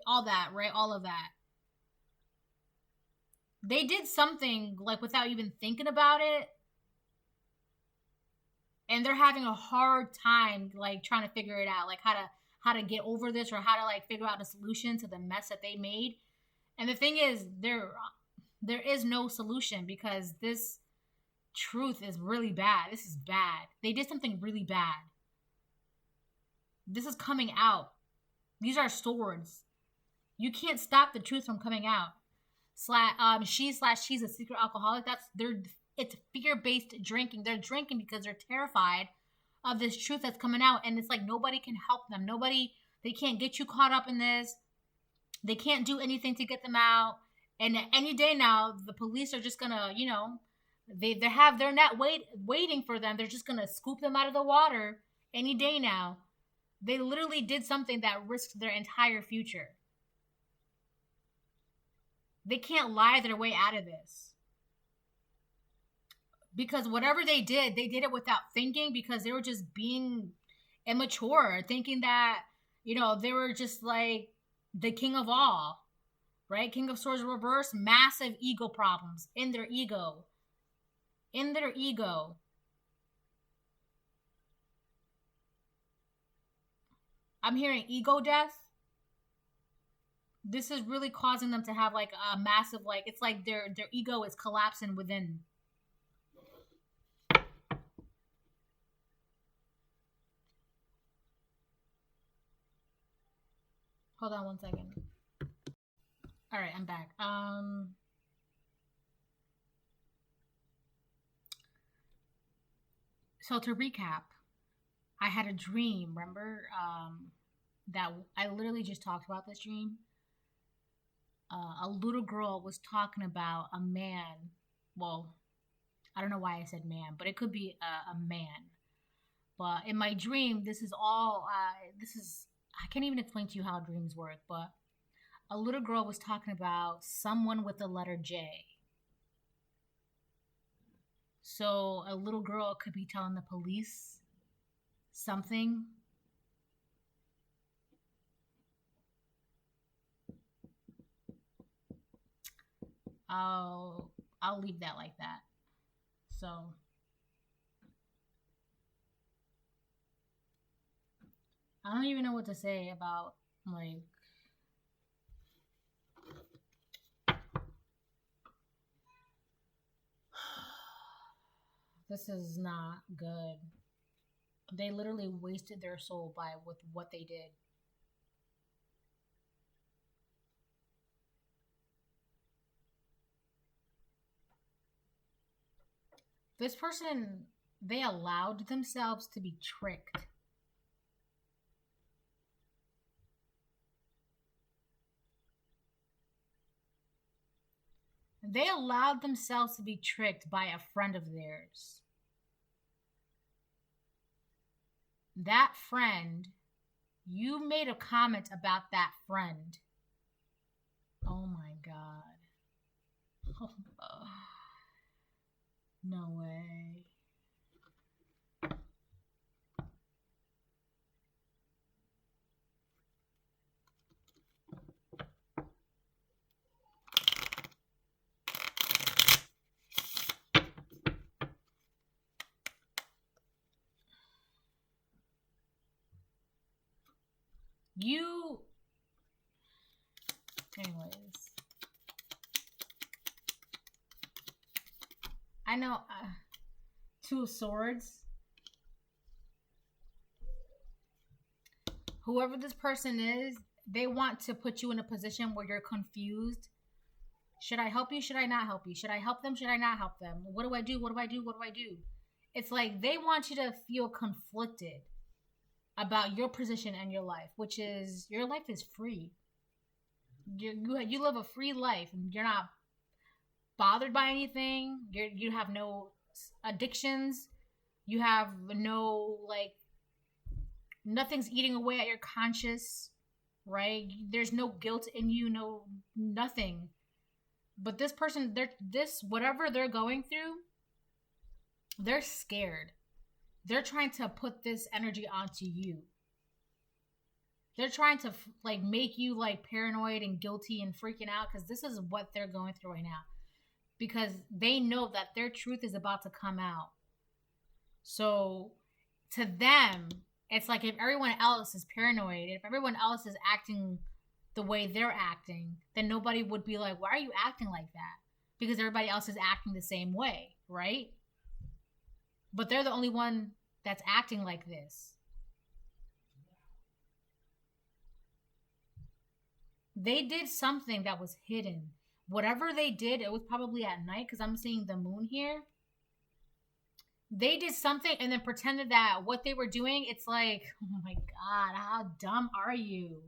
All that, right? All of that. They did something like without even thinking about it. And they're having a hard time like trying to figure it out. Like how to get over this or how to like figure out a solution to the mess that they made. And the thing is, there is no solution because this truth is really bad. This is bad. They did something really bad. This is coming out. These are swords. You can't stop the truth from coming out. She's a secret alcoholic. It's fear-based drinking. They're drinking because they're terrified of this truth that's coming out, and it's like nobody can help them. They can't get you caught up in this. They can't do anything to get them out. And any day now, the police are just gonna, they have their net waiting for them. They're just gonna scoop them out of the water any day now. They literally did something that risked their entire future. They can't lie their way out of this. Because whatever they did it without thinking because they were just being immature, thinking that, they were just like, the king of all, right? King of Swords reverse, massive ego problems in their ego. In their ego. I'm hearing ego death. This is really causing them to have like a massive, like, it's like their ego is collapsing within. Hold on one second. All right, I'm back. So to recap, I had a dream, remember? That I literally just talked about this dream. A little girl was talking about a man. Well, I don't know why I said man, but it could be a man. But in my dream, this is all, I can't even explain to you how dreams work, but a little girl was talking about someone with the letter J. So a little girl could be telling the police something. I'll leave that like that. So I don't even know what to say about, like, this is not good. They literally wasted their soul with what they did. This person, they allowed themselves to be tricked. They allowed themselves to be tricked by a friend of theirs. That friend, you made a comment about that friend. Oh my God. Oh, no way. Anyways, I know, Two of Swords. Whoever this person is, they want to put you in a position where you're confused. Should I help you? Should I not help you? Should I help them? Should I not help them? What do I do? What do I do? What do I do? It's like they want you to feel conflicted about your position and your life, which is, your life is free. You live a free life. You're not bothered by anything. You have no addictions. You have no, like, nothing's eating away at your conscience, right? There's no guilt in you, no nothing. But this person, whatever they're going through, they're scared. They're trying to put this energy onto you. They're trying to like make you like paranoid and guilty and freaking out, because this is what they're going through right now. Because they know that their truth is about to come out. So to them, it's like if everyone else is paranoid, if everyone else is acting the way they're acting, then nobody would be like, why are you acting like that? Because everybody else is acting the same way, right? But they're the only one that's acting like this. They did something that was hidden. Whatever they did, it was probably at night, because I'm seeing the moon here. They did something and then pretended that what they were doing, it's like, oh my God, how dumb are you?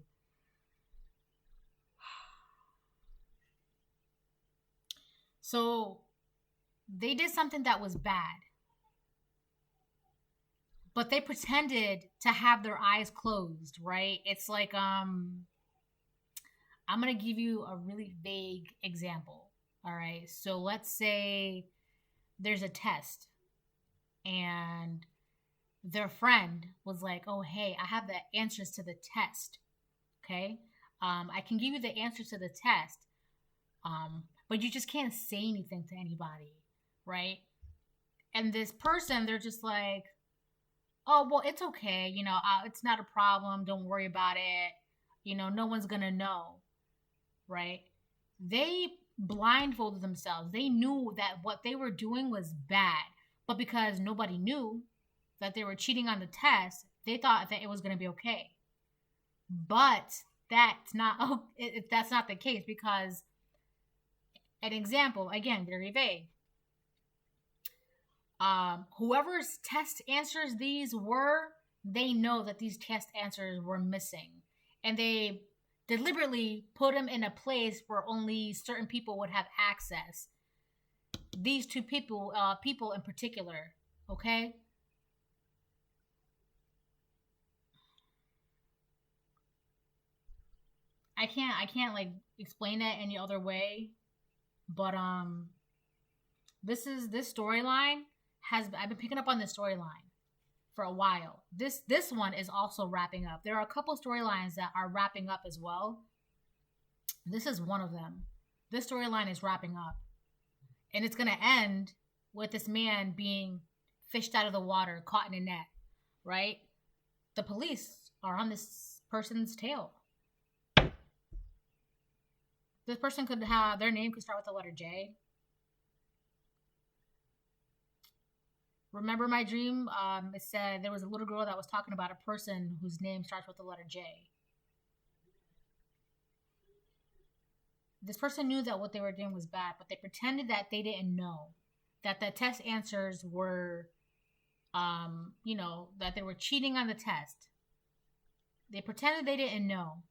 So they did something that was bad, but they pretended to have their eyes closed, right? It's like, I'm going to give you a really vague example. All right. So let's say there's a test and their friend was like, oh, hey, I have the answers to the test. Okay. I can give you the answer to the test, but you just can't say anything to anybody, right? And this person, they're just like, oh, well, it's okay, it's not a problem, don't worry about it, no one's gonna know, right? They blindfolded themselves. They knew that what they were doing was bad, but because nobody knew that they were cheating on the test, they thought that it was going to be okay. But that's not that's not the case, because an example, again, very vague. Whoever's test answers these were, they know that these test answers were missing, and they deliberately put them in a place where only certain people would have access. These two people in particular, okay? I can't like explain it any other way, but this storyline I've been picking up on this storyline for a while. This one is also wrapping up. There are a couple storylines that are wrapping up as well. This is one of them. This storyline is wrapping up, and it's gonna end with this man being fished out of the water, caught in a net, right? The police are on this person's tail. This person could have, their name could start with the letter J. Remember my dream? It said there was a little girl that was talking about a person whose name starts with the letter J. This person knew that what they were doing was bad, but they pretended that they didn't know. That the test answers were, that they were cheating on the test. They pretended they didn't know.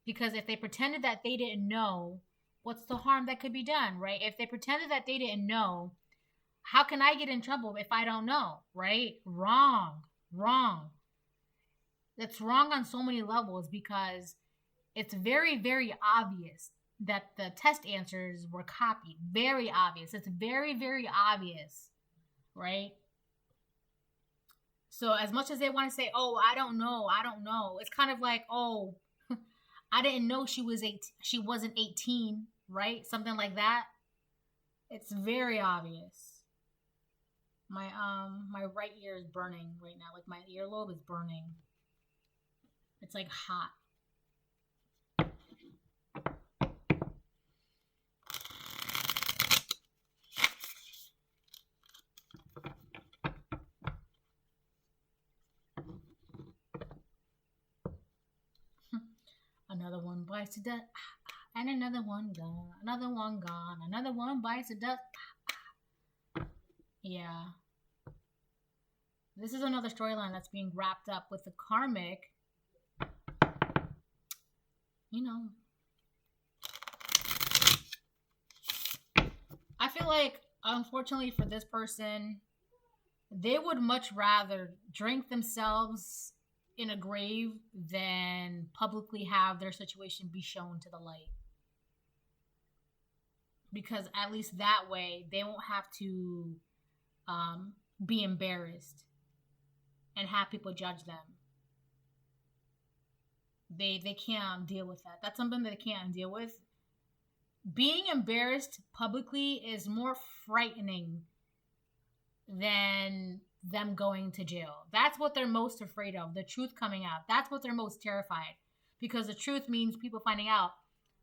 Because if they pretended that they didn't know, what's the harm that could be done, right? If they pretended that they didn't know, how can I get in trouble if I don't know, right? Wrong. That's wrong on so many levels, because it's very, very obvious that the test answers were copied. Very obvious. It's very, very obvious, right? So as much as they want to say, oh, I don't know, it's kind of like, oh, I didn't know she wasn't 18, right? Something like that. It's very obvious. My right ear is burning right now. Like my earlobe is burning. It's like hot. Another one bites the dust, and another one gone. Another one gone. Another one bites the dust. Yeah. This is another storyline that's being wrapped up with the karmic. I feel like, unfortunately for this person, they would much rather drink themselves in a grave than publicly have their situation be shown to the light. Because at least that way, they won't have to be embarrassed and have people judge them. They can't deal with that. That's something that they can't deal with. Being embarrassed publicly is more frightening than them going to jail. That's what they're most afraid of, the truth coming out. That's what they're most terrified, because the truth means people finding out,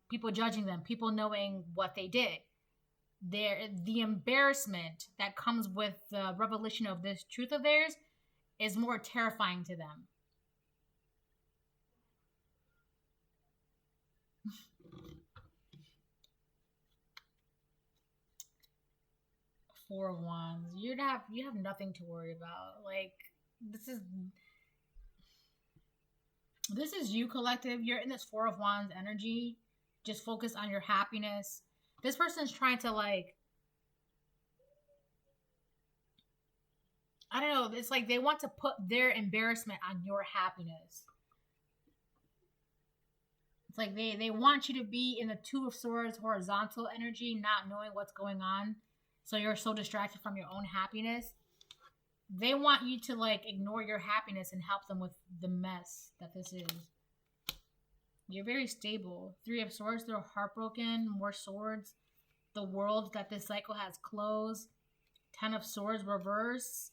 people judging them, people knowing what they did. The embarrassment that comes with the revelation of this truth of theirs is more terrifying to them. Four of Wands. You have nothing to worry about. Like, this is you, collective. You're in this Four of Wands energy. Just focus on your happiness. This person's trying to, like, I don't know. It's like they want to put their embarrassment on your happiness. It's like they want you to be in the Two of Swords horizontal energy, not knowing what's going on. So you're so distracted from your own happiness. They want you to, like, ignore your happiness and help them with the mess that this is. You're very stable. Three of Swords, they're heartbroken. More swords. The world that this cycle has closed. Ten of Swords reverse.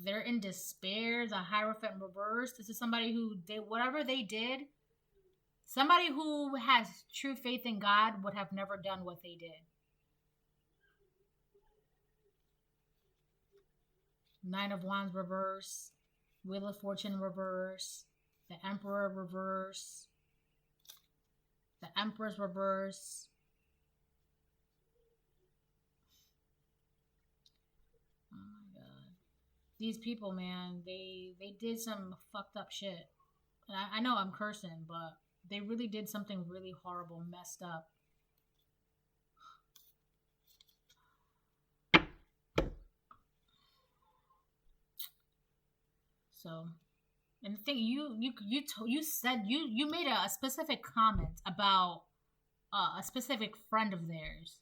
They're in despair. The Hierophant reverse. This is somebody who did whatever they did. Somebody who has true faith in God would have never done what they did. Nine of Wands reverse. Wheel of Fortune reverse. The Emperor reverse. The Empress reverse. Oh my god. These people, man, they did some fucked up shit. And I know I'm cursing, but they really did something really horrible, messed up. So, and the thing you said you made a specific comment about a specific friend of theirs,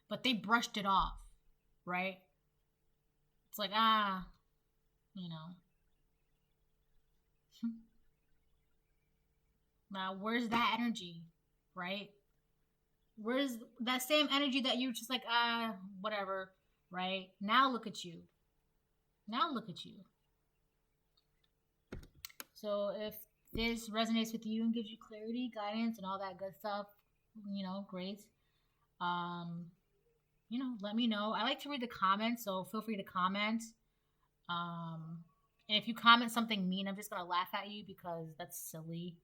but they brushed it off, right? It's like you know. Now, where's that energy, right? Where's that same energy that you just like whatever, right? Now look at you. Now look at you. So if this resonates with you and gives you clarity, guidance, and all that good stuff, great. Let me know. I like to read the comments, so feel free to comment. And if you comment something mean, I'm just gonna laugh at you because that's silly.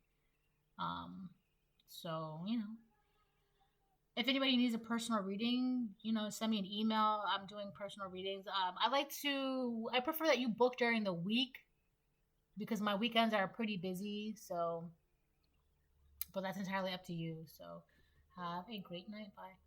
So if anybody needs a personal reading, send me an email. I'm doing personal readings. I prefer that you book during the week because my weekends are pretty busy. So, but that's entirely up to you. So have a great night. Bye.